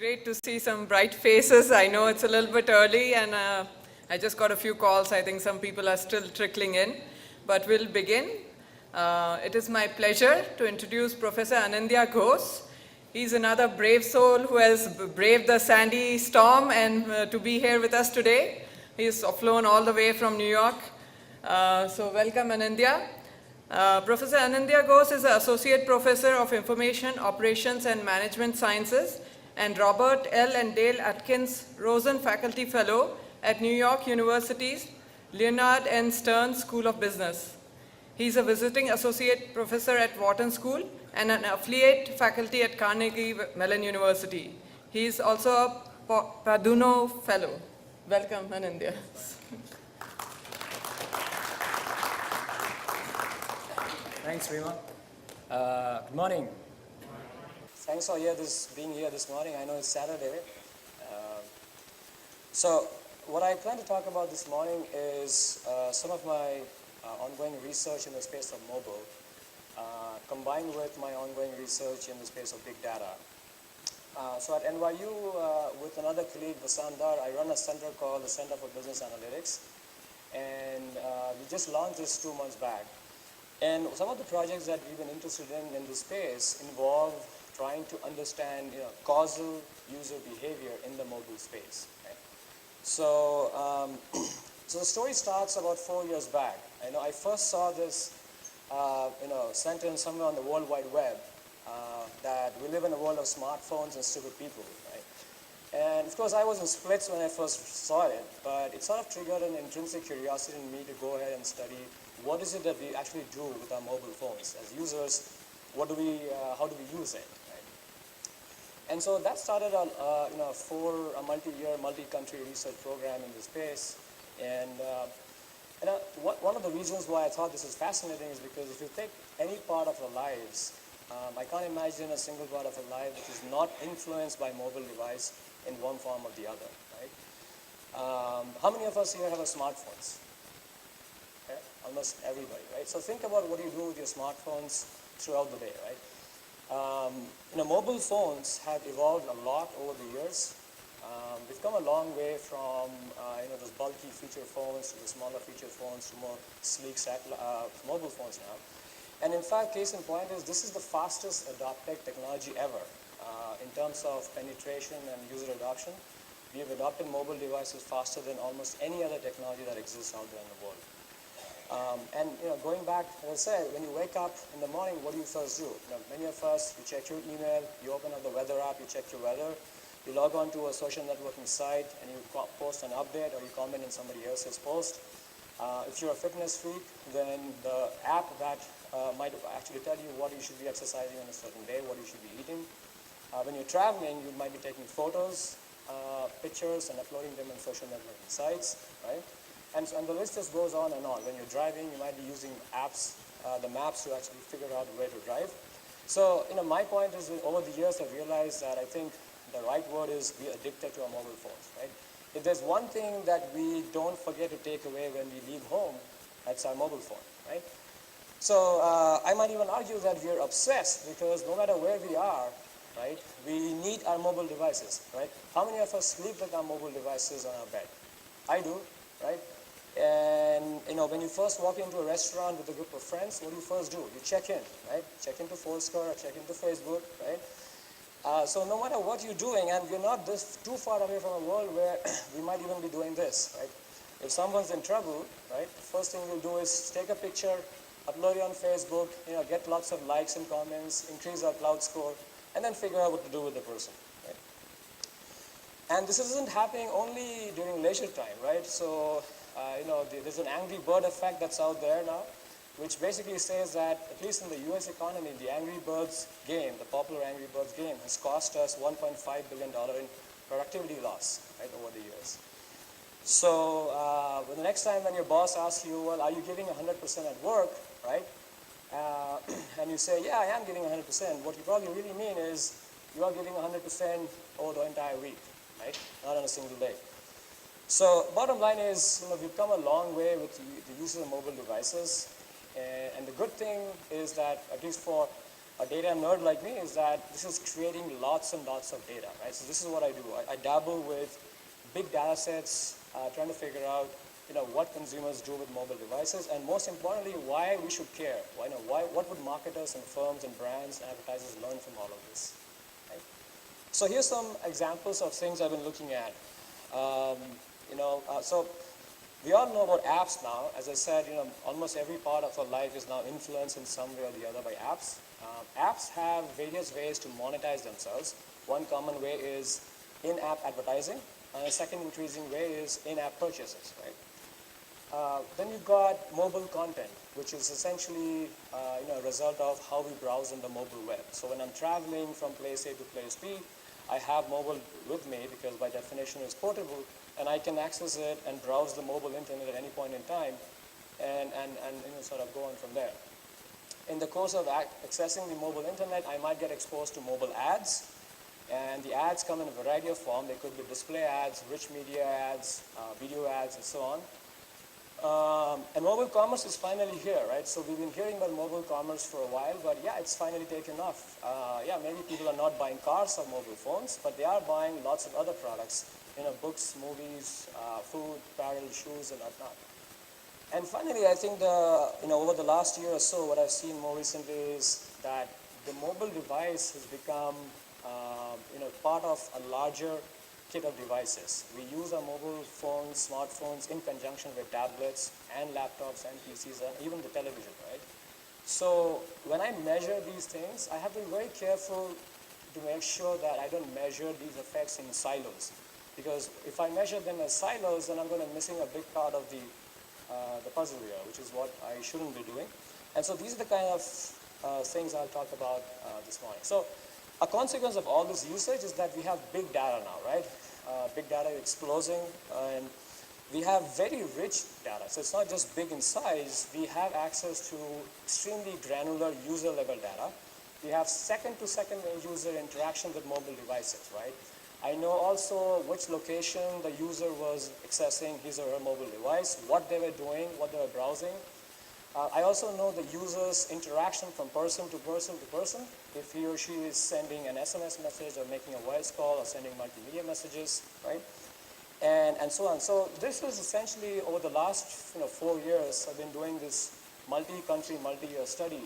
Great to see some bright faces. I know it's a little bit early and I just got a few calls. I think some people are still trickling in, but we'll begin. It is my pleasure to introduce Professor Anindya Ghose. He's another brave soul who has braved the sandy storm and to be here with us today. He's flown all the way from New York. So welcome, Anindya. Professor Anindya Ghose is an Associate Professor of Information, Operations and Management Sciences and Robert L. and Dale Atkins Rosen Faculty Fellow at New York University's Leonard N. Stern School of Business. He's a visiting Associate Professor at Wharton School and an affiliate faculty at Carnegie Mellon University. He's also a Paduno Fellow. Welcome, Anindya. Thanks, Rima. Good morning. Thanks for being here this morning. I know it's Saturday. So what I plan to talk about this morning is some of my ongoing research in the space of mobile, combined with my ongoing research in the space of big data. So at NYU, with another colleague, Vasandar, I run a center called the Center for Business Analytics. And we just launched this 2 months back. And some of the projects that we've been interested in this space involve trying to understand causal user behavior in the mobile space. Right? So, so the story starts about 4 years back. I first saw this sentence somewhere on the World Wide Web that we live in a world of smartphones and stupid people. Right? And of course, I was in splits when I first saw it, but it sort of triggered an intrinsic curiosity in me to go ahead and study what is it that we actually do with our mobile phones as users. How do we use it? Right? And so that started a multi-year, multi-country research program in this space. And one of the reasons why I thought this is fascinating is because if you take any part of our lives, I can't imagine a single part of our life which is not influenced by mobile device in one form or the other. Right? How many of us here have smartphones? Okay? Almost everybody, right? So think about what you do with your smartphones throughout the day, right? Mobile phones have evolved a lot over the years. We've come a long way from those bulky feature phones to the smaller feature phones to more sleek mobile phones now. And in fact, case in point is this is the fastest adopted technology ever in terms of penetration and user adoption. We have adopted mobile devices faster than almost any other technology that exists out there in the world. Going back, as I said, when you wake up in the morning, what do you first do? Many of us, you check your email, you open up the weather app, you check your weather, you log on to a social networking site and you post an update or you comment on somebody else's post. If you're a fitness freak, then the app that might actually tell you what you should be exercising on a certain day, what you should be eating. When you're traveling, you might be taking photos, pictures, and uploading them on social networking sites, right? And the list just goes on and on. When you're driving, you might be using apps, the maps to actually figure out where to drive. So, my point is that over the years, I've realized that I think the right word is be addicted to our mobile phones, right? If there's one thing that we don't forget to take away when we leave home, that's our mobile phone, right? So I might even argue that we're obsessed because no matter where we are, right, we need our mobile devices, right? How many of us sleep with our mobile devices on our bed? I do, right? And when you first walk into a restaurant with a group of friends, what do you first do? You check in, right? Check into Foursquare or check into Facebook, right? So no matter what you're doing, and we're not too far away from a world where we might even be doing this, right? If someone's in trouble, right, the first thing we'll do is take a picture, upload it on Facebook, get lots of likes and comments, increase our cloud score, and then figure out what to do with the person, right? And this isn't happening only during leisure time, right? So, there's an Angry Bird effect that's out there now, which basically says that, at least in the US economy, the Angry Birds game, the popular Angry Birds game, has cost us $1.5 billion in productivity loss, right, over the years. So, the next time when your boss asks you, well, are you giving 100% at work, right? And you say, yeah, I am giving 100%. What you probably really mean is you are giving 100% over the entire week, right? Not on a single day. So bottom line is, we've come a long way with the use of mobile devices. And the good thing is that, at least for a data nerd like me is that this is creating lots and lots of data, right? So this is what I do. I dabble with big data sets, trying to figure out, what consumers do with mobile devices, and most importantly, why we should care. What would marketers and firms and brands and advertisers learn from all of this, right? So here's some examples of things I've been looking at. So we all know about apps now. As I said, almost every part of our life is now influenced in some way or the other by apps. Apps have various ways to monetize themselves. One common way is in-app advertising, and a second increasing way is in-app purchases, right? Then you've got mobile content, which is essentially a result of how we browse on the mobile web. So when I'm traveling from place A to place B, I have mobile with me because by definition it's portable, and I can access it and browse the mobile internet at any point in time, and sort of go on from there. In the course of accessing the mobile internet, I might get exposed to mobile ads, and the ads come in a variety of forms. They could be display ads, rich media ads, video ads, and so on. And mobile commerce is finally here, right? So we've been hearing about mobile commerce for a while, but yeah, it's finally taken off. Maybe people are not buying cars or mobile phones, but they are buying lots of other products, books, movies, food, apparel, shoes, and whatnot. And finally, I think over the last year or so, what I've seen more recently is that the mobile device has become, part of a larger kit of devices. We use our mobile phones, smartphones in conjunction with tablets and laptops and PCs and even the television, right? So when I measure these things, I have to be very careful to make sure that I don't measure these effects in silos. Because if I measure them as silos, then I'm going to be missing a big part of the puzzle here, which is what I shouldn't be doing. And so these are the kind of things I'll talk about this morning. So a consequence of all this usage is that we have big data now, right? Big data is exploding, and we have very rich data. So it's not just big in size. We have access to extremely granular user-level data. We have second-to-second user interaction with mobile devices, right? I know also which location the user was accessing his or her mobile device, what they were doing, what they were browsing. I also know the user's interaction from person to person to person, if he or she is sending an SMS message or making a voice call or sending multimedia messages, right? And so on. So this is essentially over the last 4 years, I've been doing this multi-country, multi-year study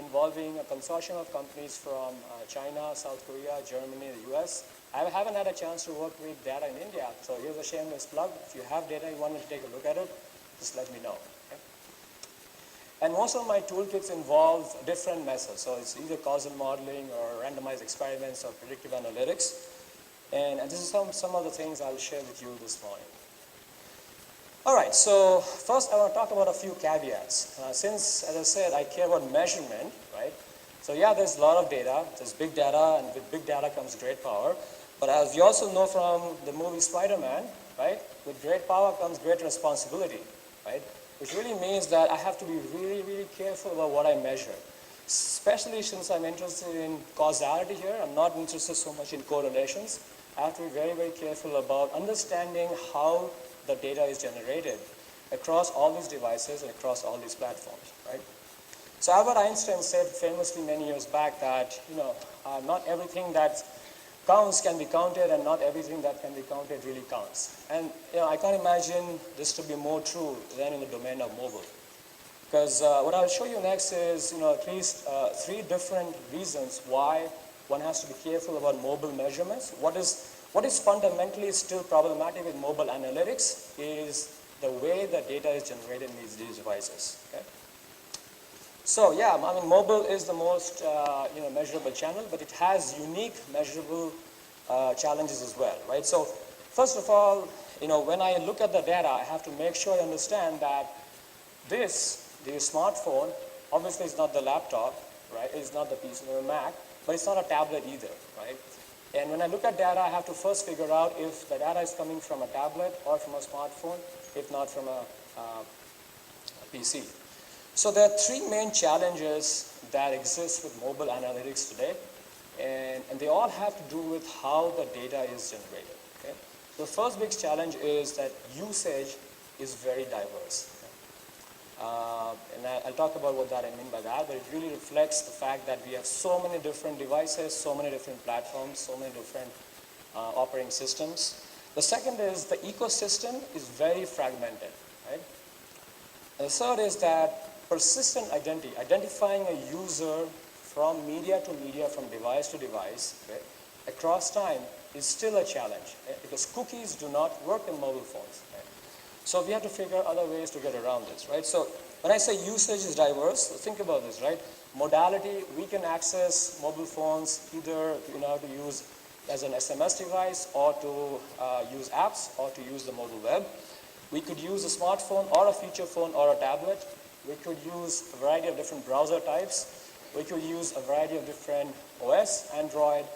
involving a consortium of companies from China, South Korea, Germany, the US. I haven't had a chance to work with data in India, so here's a shameless plug. If you have data, you want me to take a look at it, just let me know. Okay? And most of my toolkits involve different methods. So it's either causal modeling or randomized experiments or predictive analytics. And this is some of the things I'll share with you this morning. All right, so first I want to talk about a few caveats. Since, as I said, I care about measurement, right? So yeah, there's a lot of data. There's big data, and with big data comes great power. But as you also know from the movie Spider-Man, right? With great power comes great responsibility, right? Which really means that I have to be really, really careful about what I measure. Especially since I'm interested in causality here. I'm not interested so much in correlations. I have to be very, very careful about understanding how the data is generated across all these devices and across all these platforms, right? So Albert Einstein said famously many years back that, not everything that counts can be counted, and not everything that can be counted really counts. And I can't imagine this to be more true than in the domain of mobile. Because what I'll show you next is at least 3 different reasons why one has to be careful about mobile measurements. What is fundamentally still problematic with mobile analytics is the way the data is generated in these devices. Okay? So yeah, I mean, mobile is the most measurable channel, but it has unique measurable challenges as well, right? So first of all, when I look at the data, I have to make sure I understand that the smartphone, obviously it's not the laptop, right? It's not the PC or the Mac, but it's not a tablet either, right? And when I look at data, I have to first figure out if the data is coming from a tablet or from a smartphone, if not from a PC. So there are 3 main challenges that exist with mobile analytics today, and they all have to do with how the data is generated. Okay? The first big challenge is that usage is very diverse. Okay? And I'll talk about what that I mean by that, but it really reflects the fact that we have so many different devices, so many different platforms, so many different operating systems. The second is the ecosystem is very fragmented, right? And the third is that persistent identity, identifying a user from media to media, from device to device, okay, across time is still a challenge, right? Because cookies do not work in mobile phones. Right? So we have to figure out other ways to get around this, right? So when I say usage is diverse, think about this, right? Modality, we can access mobile phones either to use as an SMS device or to use apps or to use the mobile web. We could use a smartphone or a feature phone or a tablet. We could use a variety of different browser types. We could use a variety of different OS, Android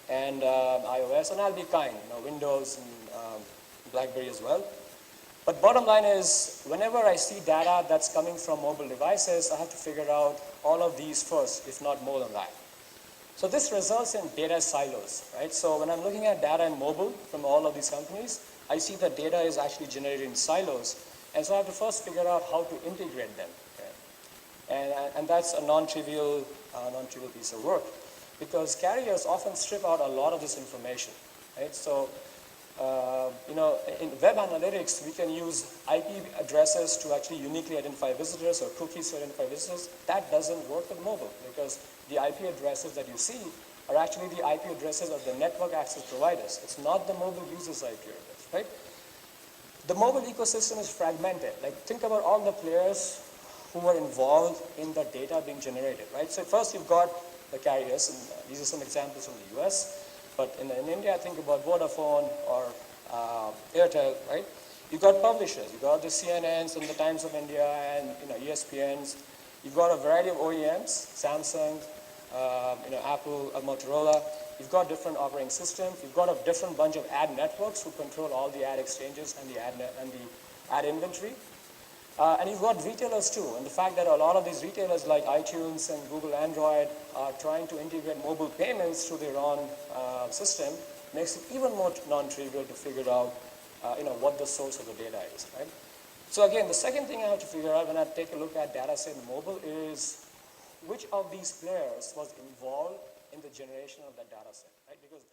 and iOS, and I'll be kind, Windows and BlackBerry as well. But bottom line is, whenever I see data that's coming from mobile devices, I have to figure out all of these first, if not more than that. So this results in data silos, right? So when I'm looking at data in mobile from all of these companies, I see that data is actually generated in silos. And so I have to first figure out how to integrate them. Okay? And that's a non-trivial piece of work, because carriers often strip out a lot of this information, right? So in web analytics, we can use IP addresses to actually uniquely identify visitors or cookies to identify visitors. That doesn't work with mobile, because the IP addresses that you see are actually the IP addresses of the network access providers. It's not the mobile user's IP address, right? The mobile ecosystem is fragmented. Like, think about all the players who are involved in the data being generated, right? So first you've got the carriers, and these are some examples from the US. But in India, think about Vodafone or Airtel, right? You've got publishers. You've got the CNNs and the Times of India and ESPNs. You've got a variety of OEMs, Samsung, Apple, Motorola. You've got different operating systems. You've got a different bunch of ad networks who control all the ad exchanges and the ad inventory. And you've got retailers too, and the fact that a lot of these retailers like iTunes and Google Android are trying to integrate mobile payments through their own system makes it even more non-trivial to figure out what the source of the data is, right? So again, the second thing I have to figure out when I take a look at data set in mobile is which of these players was involved in the generation of that data set, right? Because